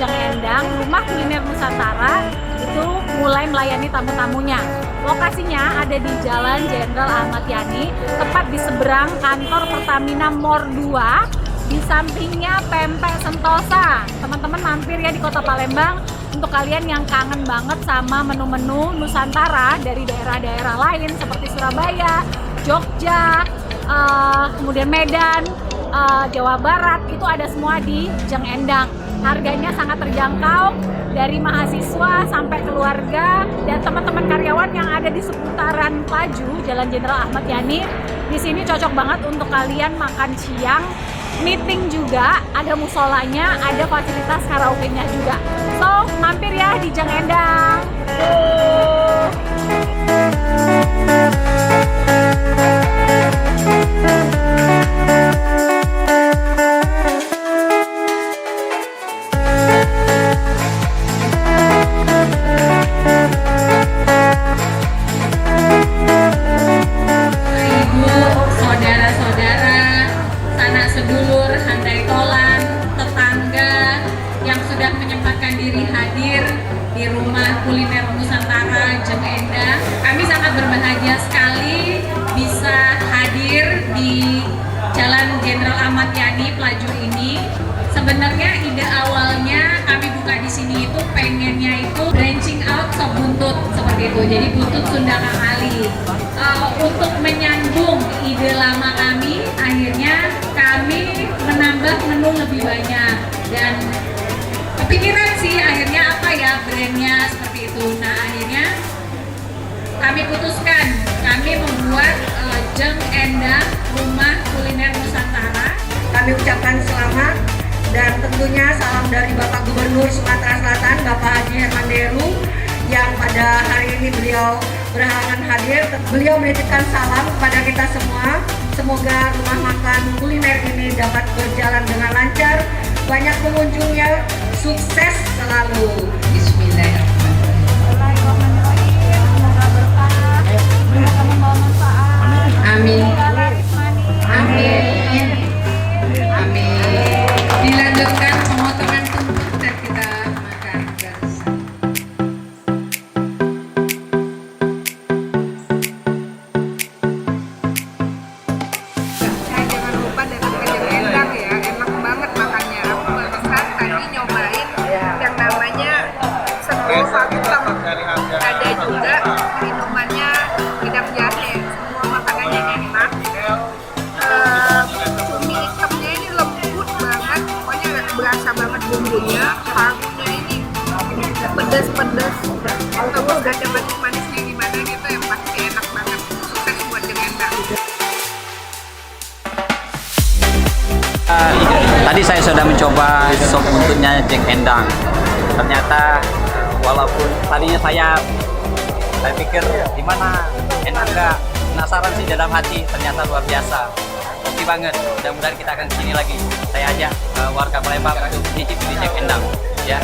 Jeng Endang, Rumah Kuliner Nusantara itu mulai melayani tamu-tamunya. Lokasinya ada di Jalan Jenderal Ahmad Yani, tepat di seberang kantor Pertamina Mor 2, di sampingnya Pempek Sentosa. Teman-teman mampir ya di Kota Palembang untuk kalian yang kangen banget sama menu-menu Nusantara dari daerah-daerah lain seperti Surabaya, Jogja, kemudian Medan, Jawa Barat, itu ada semua di Jeng Endang. Harganya sangat terjangkau, dari mahasiswa sampai keluarga dan teman-teman karyawan yang ada di seputaran Plaju, Jalan Jenderal Ahmad Yani. Di sini cocok banget untuk kalian makan siang, meeting juga, ada musolanya, ada fasilitas karaoke-nya juga. So, mampir ya di Jeng Endang. Sedulur, handai tolan, tetangga yang sudah menyempatkan diri hadir di Rumah Kuliner Nusantara Jeng Endang. Kami sangat berbahagia sekali bisa hadir di Jalan Jenderal Ahmad Yani Plaju ini. Sebenarnya ide awalnya kami buka di sini itu pengennya itu branching out sop buntut seperti itu. Jadi buntut Sunda Kang Ali. Untuk menyambung ide lama kami, akhirnya kami menambah menu lebih banyak dan kepikiran sih akhirnya apa ya brandnya seperti itu. Nah akhirnya kami putuskan kami membuat Jeng Endang Rumah Kuliner Nusantara. Kami ucapkan selamat dan tentunya salam dari Bapak Gubernur Sumatera Selatan, Bapak Haji Herman Deru, yang pada hari ini beliau berhalangan hadir. Beliau menitipkan salam kepada kita semua. Semoga rumah makan kuliner ini dapat berjalan dengan lancar, banyak pengunjungnya, sukses selalu. Bismillahirrahmanirrahim. Semoga berkah, semoga membawa manfaat. Amin. Amin. Amin. Dilanjutkan pemotongan tumpeng dan kita makan bersama. Jangan lupa datang ke Jeng Endang ya, enak banget makannya. Aku barusan tadi nyobain yang namanya sego pakem. Ada juga minumannya idam jahe. Semua makanannya enak. Cumi hitamnya ini lembut banget, pokoknya berasa banget bumbunya. Parunya ini pedas-pedas. Terus gak ada manis-manisnya gimana gitu, yang pasti enak banget. Sukses buat Jeng Endang. Tadi saya sudah mencoba sop buntutnya Jeng Endang. Ternyata walaupun tadinya saya pikir gimana, enak nggak, penasaran sih dalam hati, ternyata luar biasa. Oke banget, mudah-mudahan kita akan kesini lagi. Saya ajak warga Palembang untuk mencicipi di Jeng Endang ya.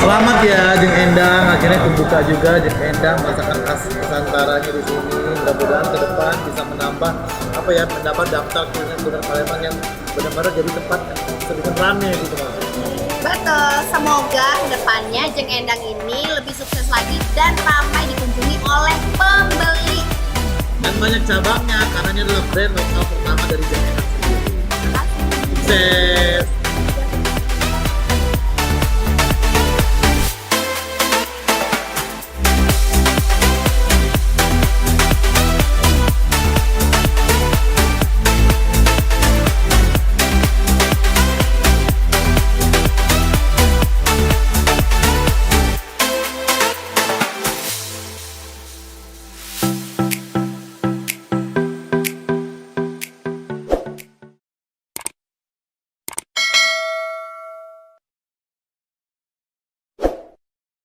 Selamat ya Jeng Endang, akhirnya kebuka juga Jeng Endang, masakan khas Nusantaranya di sini. Mudah-mudahan ke depan bisa menambah mendapat daftar kuliner Palembang yang benar-benar jadi tempat sedikit ramai gitu Mas. Betul, semoga kedepannya Jeng Endang ini lebih sukses lagi dan ramai dikunjungi oleh pembeli. Dan banyak cabangnya karena ini adalah brand lokal pertama dari Jeng Endang sendiri. Sukses!